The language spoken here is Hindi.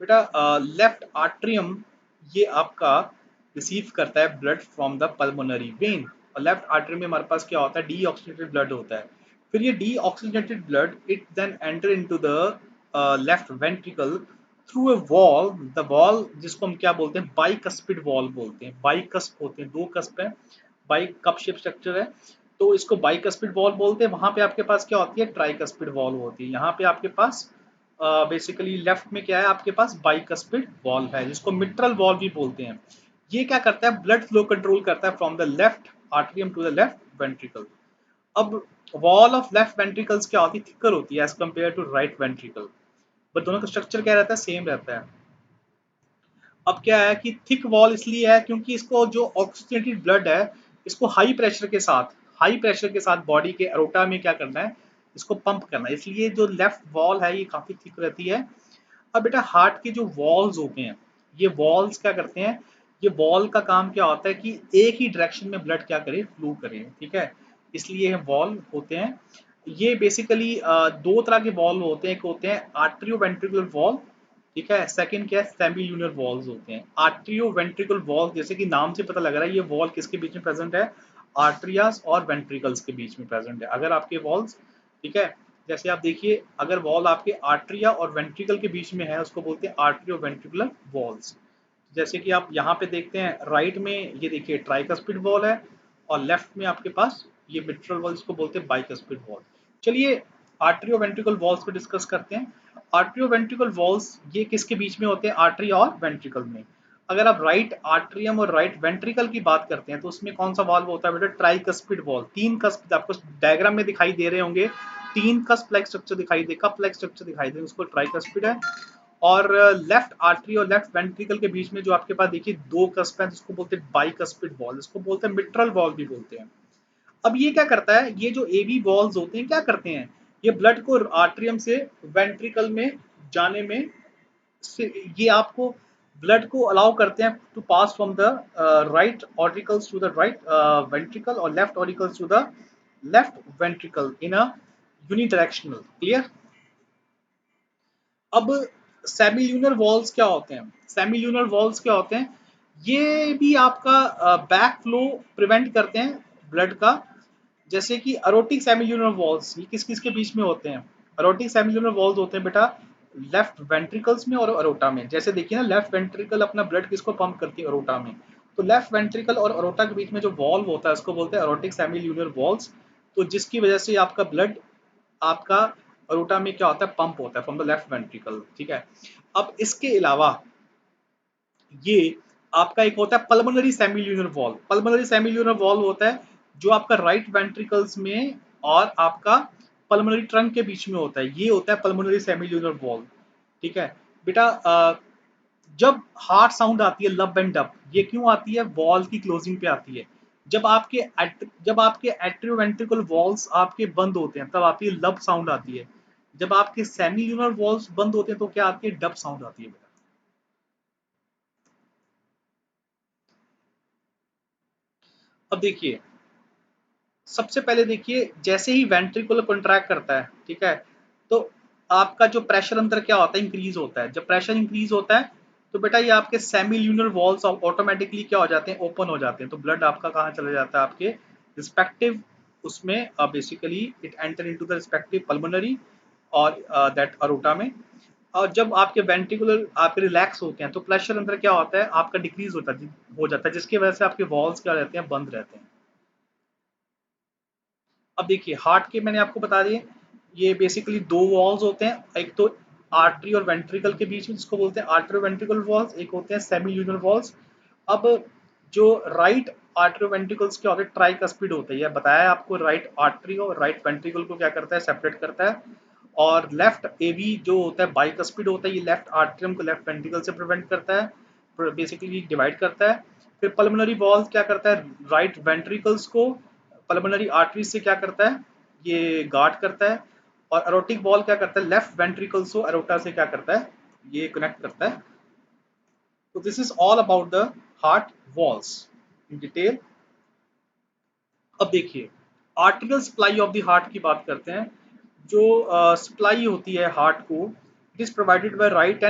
बेटा लेफ्ट आर्ट्रियम ये आपका रिसीव करता है blood from the pulmonary vein, और लेफ्ट आर्ट्रियम में हमारे पास क्या होता है, डीऑक्सीजनेटेड ब्लड होता है। फिर ये deoxygenated blood it then enter into the left ventricle through a wall, the wall जिसको हम क्या बोलते हैं, बाइकस्पिड वॉल बोलते हैं। बाइकस्प होते हैं, दो कस्प है, बाइक कप शेप स्ट्रक्चर है, तो इसको बाइकस्पिड वॉल बोलते हैं। वहां पे आपके पास क्या होती है, ट्राइकस्पिड वॉल होती है। यहाँ पे आपके पास बेसिकली लेफ्ट में क्या है, आपके पास बाइकस्पिड वॉल्व है जिसको मिट्रल वॉल्व भी बोलते हैं। ये क्या करता है, ब्लड फ्लो कंट्रोल करता है from the left atrium to the left ventricle. अब वॉल ऑफ लेफ्ट वेंट्रिकल्स क्या होती है, थिकर होती है as compare to right ventricle, but दोनों का स्ट्रक्चर क्या रहता है, सेम रहता है। अब क्या है कि थिक वॉल इसलिए है क्योंकि इसको जो ऑक्सीजनेटेड ब्लड है, इसको हाई प्रेशर के साथ बॉडी के अरोटा में क्या करना है, इसको पंप करना है, इसलिए जो लेफ्ट वॉल है ये काफी थिक रहती है। अब बेटा हार्ट के जो वॉल्स होते हैं, ये वॉल्स क्या करते हैं, ये वॉल का काम क्या होता है कि एक ही डायरेक्शन में ब्लड क्या करे, फ्लो करे, ठीक है, इसलिए ये वॉल होते हैं। ये बेसिकली दो तरह के वॉल होते हैं, एक होते हैं आर्ट्रियो वेंट्रिकुलर वॉल, ठीक है, सेकंड क्या है, सेमील्यूनर वॉल्स होते हैं। आर्ट्रियो वेंट्रिकल वॉल जैसे कि नाम से पता लग रहा है, ये वॉल किसके बीच में प्रेजेंट है, आर्ट्रियास और वेंट्रिकल्स के बीच में प्रेजेंट है। अगर आपके वॉल्स, ठीक है, जैसे आप देखिए अगर वॉल आपके आर्ट्रिया और वेंट्रिकल के बीच में है उसको बोलते हैं आर्ट्रियो वेंट्रिकुलर वॉल्स। जैसे कि आप यहाँ पे देखते हैं राइट में, ये देखिए ट्राइकस्पिड वॉल है, और लेफ्ट में आपके पास ये मिट्रल वॉल जिसको बोलते हैं बाइकस्पिड वॉल। चलिए आर्ट्रियो वेंट्रिकल वॉल्स पे डिस्कस करते हैं। आर्ट्रियो वेंट्रिकल वॉल्स ये किसके बीच में होते हैं, आर्टरी और वेंट्रिकल में। अगर आप राइट आर्ट्रियम और राइट वेंट्रिकल की बात करते हैं तो उसमें कौन सा वाल्व होता है बेटा, ट्राइकस्पिड वॉल्व। तीन कस्प आपको डायग्राम में दिखाई दे रहे होंगे, तीन कस्प लाइक स्ट्रक्चर दिखाई दे, कप लाइक स्ट्रक्चर दिखाई दे, उसको ट्राइकस्पिड है। और लेफ्ट आर्टरी और लेफ्ट वेंट्रिकल के बीच में जो आपके पास देखिए दो कस्प है जिसको बोलते हैं बाइकस्पिड वॉल्व, इसको बोलते हैं मिट्रल वॉल्व भी बोलते हैं। अब ये क्या करता है, ये जो एवी वॉल्व्स होते हैं क्या करते हैं, ये ब्लड को आर्ट्रियम से वेंट्रिकल में जाने में ये आपको ब्लड को अलाउ करते हैं to pass from the right auricles to the right ventricle और left auricles to the left ventricle in a unidirectional, clear. अब सेमिल्यूनर वॉल्स क्या होते हैं, सेमिल्यूनर वॉल्स क्या होते हैं, ये भी आपका बैक फ्लो प्रिवेंट करते हैं ब्लड का। जैसे कि अरोटिक सेमिल्यूनर वॉल्स ये किस किस के बीच में होते हैं, अरोटिक सेमिल्यूनर वॉल्स होते हैं बेटा लेफ्ट वेंट्रिकल्स में और अरोटा में। जैसे देखिए ना लेफ्ट वेंट्रिकल अपना ब्लड किसको पंप करती है, अरोटा में, तो लेफ्ट वेंट्रिकल और अरोटा के बीच में जो वॉल्व होता है उसको बोलते हैं अरोटिक सेमिल्यूनर वॉल्स। तो जिसकी वजह से आपका ब्लड आपका अरोटा में क्या होता है, पंप होता है फ्रॉम द लेफ्ट वेंट्रिकल, ठीक है। अब इसके अलावा ये आपका एक होता है pulmonary semilunar valve. Pulmonary semilunar valve होता है जो आपका राइट वेंट्रिकल्स में और आपका पल्मोनरी ट्रंक के बीच में होता है, ये होता है पल्मोनरी सेमिल्यूनर वॉल्व, ठीक है। बेटा जब हार्ट साउंड आती है लब एंड डब, ये क्यों आती है, वॉल की क्लोजिंग पे आती है। जब आपके एट्रियोवेंट्रिकल वॉल्स आपके बंद होते हैं तब आपकी लब साउंड आती है। जब आपके सेमिल्यूनर वॉल्स बंद होते हैं तो क्या आती है, डब साउंड आती है बेटा। अब देखिए सबसे पहले देखिए जैसे ही वेंट्रिकुलर कॉन्ट्रैक्ट करता है, ठीक है, तो आपका जो प्रेशर अंदर क्या होता है, इंक्रीज होता है। जब प्रेशर इंक्रीज होता है तो बेटा ये आपके सेमिल्यूनर वॉल्स ऑटोमेटिकली क्या हो जाते हैं, ओपन हो जाते हैं, तो ब्लड आपका कहाँ चला जाता है, आपके रिस्पेक्टिव उसमें basically it enter into the respective pulmonary और दैट अरोटा में। और जब आपके वेंट्रिकुलर आपके रिलैक्स होते हैं तो प्रेशर अंदर क्या होता है, आपका डिक्रीज हो जाता है जिसकी वजह से आपके वॉल्स क्या रहते हैं, बंद रहते हैं। अब देखिए हार्ट के मैंने आपको बता दिए, ये बेसिकली दो वॉल्स होते हैं, एक तो आर्टरी और वेंट्रिकल के बीच में जिसको बोलते हैं आर्टरी वेंट्रिकल वॉल्स, एक होते हैं सेमील्यूनर वॉल्स। अब जो राइट आर्टरी वेंट्रिकल्स क्या होते हैं, ट्राइकस्पिड होते हैं, ये बताया है आपको, राइट आर्टरी और राइट वेंट्रिकल को क्या करता है, सेपरेट करता है। और लेफ्ट एवी जो होता है बाइकस्पिड होता है, ये लेफ्ट आर्ट्रियम को लेफ्ट वेंट्रिकल से प्रिवेंट करता है, बेसिकली डिवाइड करता है। फिर पल्मोनरी वॉल्व क्या करता है, राइट वेंट्रिकल्स को पल्मोनरी आर्टरी से क्या करता है, ये गार्ड करता है। और एरोटिक वॉल क्या करता है, लेफ्ट वेंट्रिकल्स को एरोटा से क्या करता है, ये कनेक्ट करता है। तो this is all about the heart walls in detail. अब देखिए arterial supply of the heart की बात करते हैं। जो सप्लाई होती है हार्ट को, it is provided by right